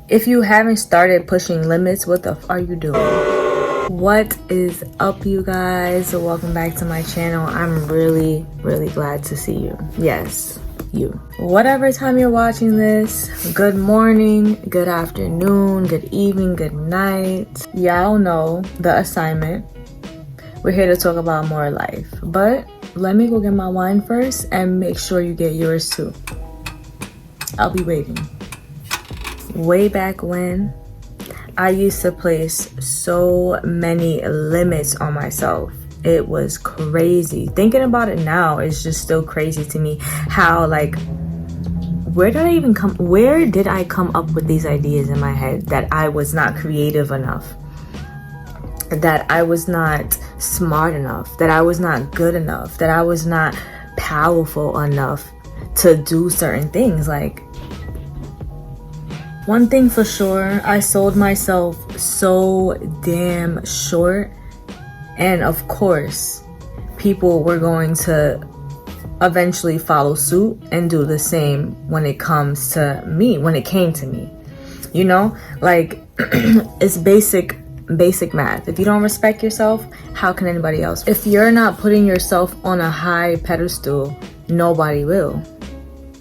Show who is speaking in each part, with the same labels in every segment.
Speaker 1: If you haven't started pushing limits, what the f are you doing? What is up, you guys? Welcome back to my channel. I'm really glad to see you. Yes, you. Whatever time you're watching this, good morning, good afternoon, good evening, good night. Y'all know the assignment. We're here to talk about more life, but let me go get my wine first and make sure you get yours too. I'll be waiting. Way back when, I used to place so many limits on myself. It was crazy. Thinking about it now is just still crazy to me. How, like, where did I come up with these ideas in my head that I was not creative enough, that I was not smart enough, that I was not good enough, that I was not powerful enough to do certain things? Like, one thing for sure, I sold myself so damn short. And of course, people were going to eventually follow suit and do the same when it came to me. You know, like, it's basic math. If you don't respect yourself, how can anybody else? If you're not putting yourself on a high pedestal, nobody will.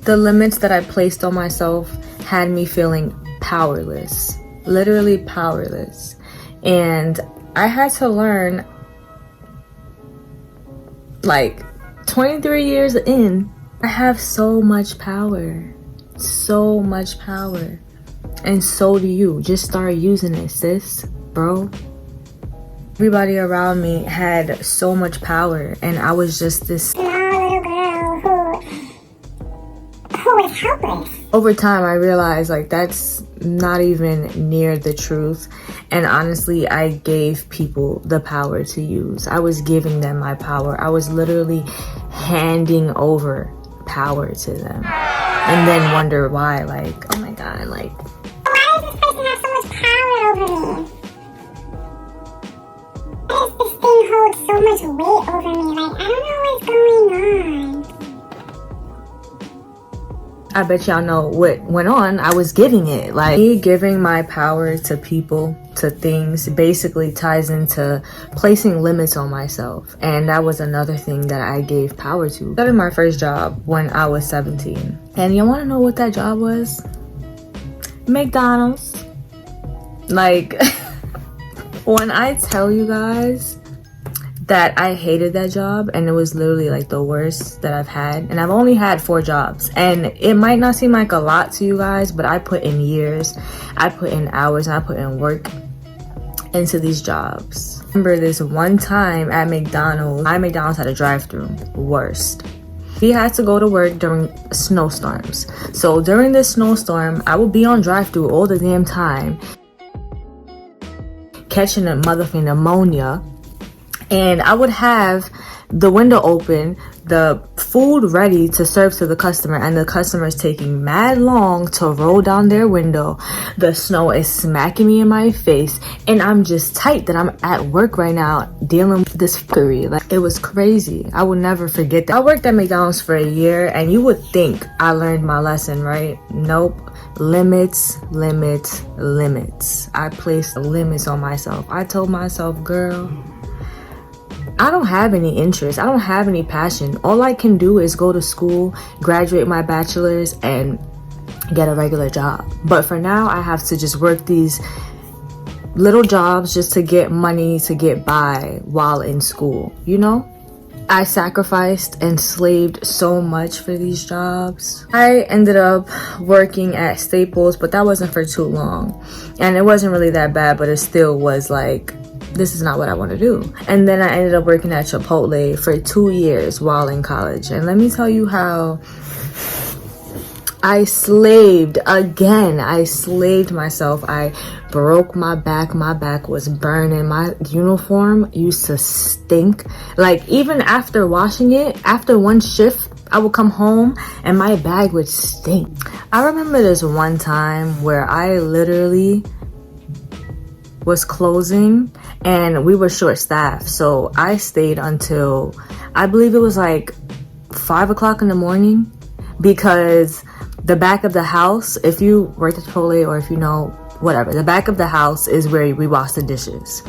Speaker 1: The limits that I placed on myself had me feeling powerless, literally powerless. And I had to learn, like, 23 years in, I have so much power, and so do you. Just start using it, sis, bro. Everybody around me had so much power, and I was just this small little girl who was helpless. Over time, I realized, like, that's not even near the truth. And honestly, I gave people the power to use. I was giving them my power. I was literally handing over power to them. And then wonder why, like, oh my God, like, why does this person have so much power over me? Why does this thing hold so much weight over me? Like, I don't know what's going on. I bet y'all know what went on. I was giving it. Like, me giving my power to people, to things, basically ties into placing limits on myself. And that was another thing that I gave power to. I started my first job when I was 17. And you want to know what that job was? McDonald's. Like, when I tell you guys that I hated that job, and it was literally like the worst that I've had, and I've only had 4 jobs, and it might not seem like a lot to you guys, but I put in years, I put in hours, and I put in work into these jobs. I remember this one time at McDonald's, my McDonald's had a drive-thru. Worst. We had to go to work during snowstorms. So during this snowstorm, I would be on drive-thru all the damn time, catching a motherfucking pneumonia. And I would have the window open, the food ready to serve to the customer, and the customer is taking mad long to roll down their window. The snow is smacking me in my face, and I'm just tight that I'm at work right now dealing with this fuckery. Like, it was crazy. I will never forget that. I worked at McDonald's for a year, and you would think I learned my lesson, right? Nope. Limits. I placed limits on myself. I told myself, girl, I don't have any interest. I don't have any passion. All I can do is go to school, graduate my bachelor's, and get a regular job. But for now, I have to just work these little jobs just to get money to get by while in school, you know? I sacrificed and slaved so much for these jobs. I ended up working at Staples, but that wasn't for too long. And it wasn't really that bad, but it still was like, this is not what I want to do. And then I ended up working at Chipotle for 2 years while in college. And let me tell you how I slaved again. I slaved myself. I broke my back. My back was burning. My uniform used to stink. Like, even after washing it, after one shift, I would come home and my bag would stink. I remember this one time where I literally was closing and we were short staffed, so I stayed until I believe it was like 5 o'clock in the morning, because the back of the house, if you work at Chipotle or if you know, whatever, the back of the house is where we wash the dishes.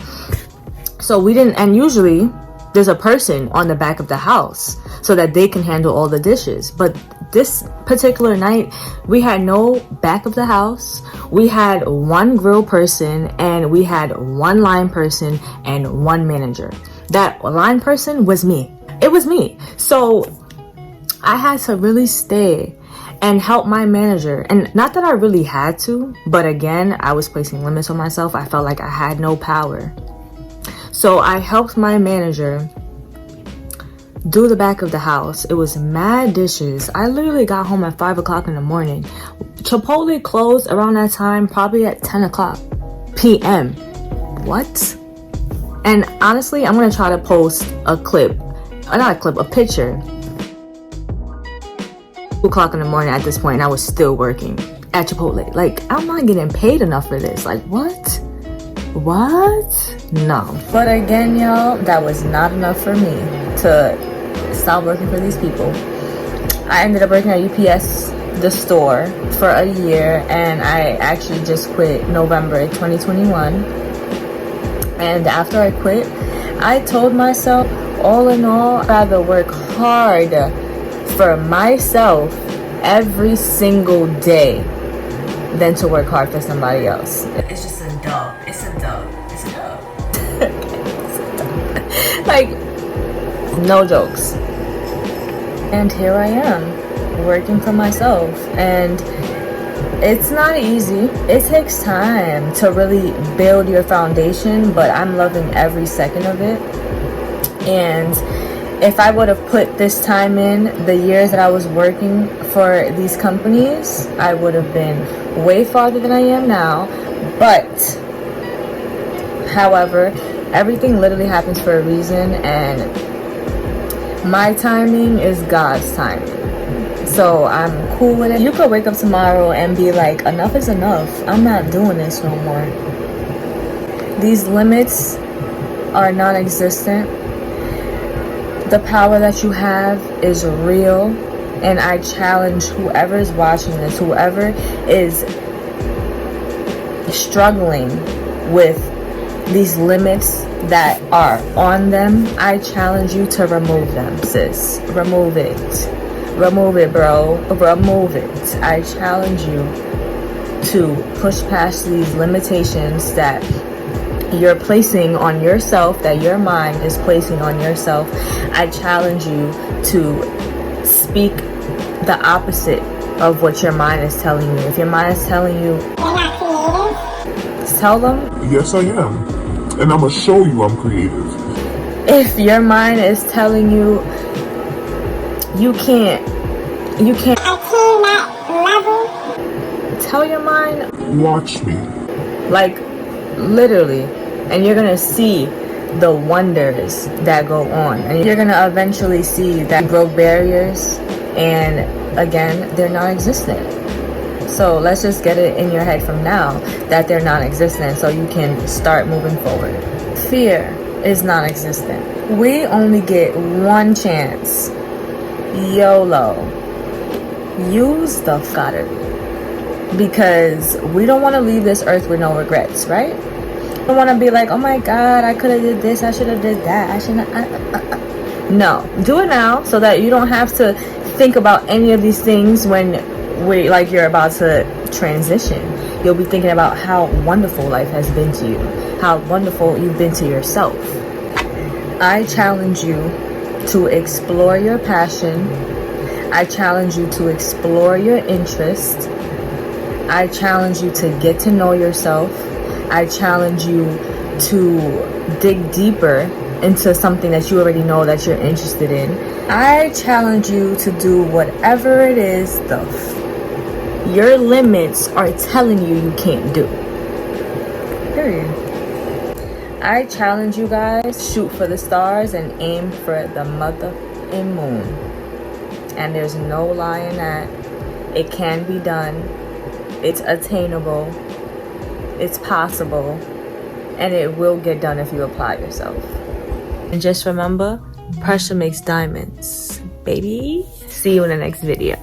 Speaker 1: So we didn't, and usually there's a person on the back of the house so that they can handle all the dishes. But this particular night, we had no back of the house. We had one grill person and we had one line person and one manager. That line person was me. It was me. So I had to really stay and help my manager. And not that I really had to, but again, I was placing limits on myself. I felt like I had no power. So I helped my manager do the back of the house. It was mad dishes. I literally got home at 5 o'clock in the morning. Chipotle closed around that time, probably at 10 o'clock p.m. What? And honestly, I'm gonna try to post a clip, not a clip, a picture. 2 o'clock in the morning at this point, and I was still working at Chipotle. Like, I'm not getting paid enough for this. Like, what? No. But again, y'all, that was not enough for me to stop working for these people. I ended up working at UPS, the store, for a year, and I actually just quit November 2021. And after I quit, I told myself, all in all, I'd rather work hard for myself every single day than to work hard for somebody else. It's just a dub. It's a dub. It's a dub. Like, no jokes. And here I am, working for myself. And it's not easy. It takes time to really build your foundation, but I'm loving every second of it. And if I would have put this time in the years that I was working for these companies, I would have been way farther than I am now. But, however, everything literally happens for a reason, and my timing is God's timing. So I'm cool with it. You could wake up tomorrow and be like, enough is enough. I'm not doing this no more. These limits are non-existent. The power that you have is real. And I challenge whoever is watching this, whoever is struggling with these limits that are on them, I challenge you to remove them, sis. Remove it. Remove it, bro. Remove it. I challenge you to push past these limitations that you're placing on yourself, that your mind is placing on yourself. I challenge you to speak the opposite of what your mind is telling you. If your mind is telling you, you're not creative, tell them,
Speaker 2: yes, I am. And I'm going to show you I'm creative.
Speaker 1: If your mind is telling you, you can't attain that level, tell your mind,
Speaker 2: watch me.
Speaker 1: Like, literally. And you're gonna see the wonders that go on, and you're gonna eventually see that broke barriers, and again, they're non-existent. So let's just get it in your head from now that they're non-existent, so you can start moving forward. Fear is non-existent. We only get one chance. YOLO. Use the fuck out of it, because we don't want to leave this earth with no regrets, right? We don't want to be like, oh my god, I could have did this, I should have did that, I should have. No, do it now so that you don't have to think about any of these things when you're about to transition. You'll be thinking about how wonderful life has been to you, how wonderful you've been to yourself. I challenge you to explore your passion. I challenge you to explore your interest. I challenge you to get to know yourself. I challenge you to dig deeper into something that you already know that you're interested in. I challenge you to do whatever it is your limits are telling you can't do. Period. I challenge you guys, shoot for the stars and aim for the motherfucking moon. And there's no lie in that. It can be done. It's attainable. It's possible. And it will get done if you apply yourself. And just remember, pressure makes diamonds, baby. See you in the next video.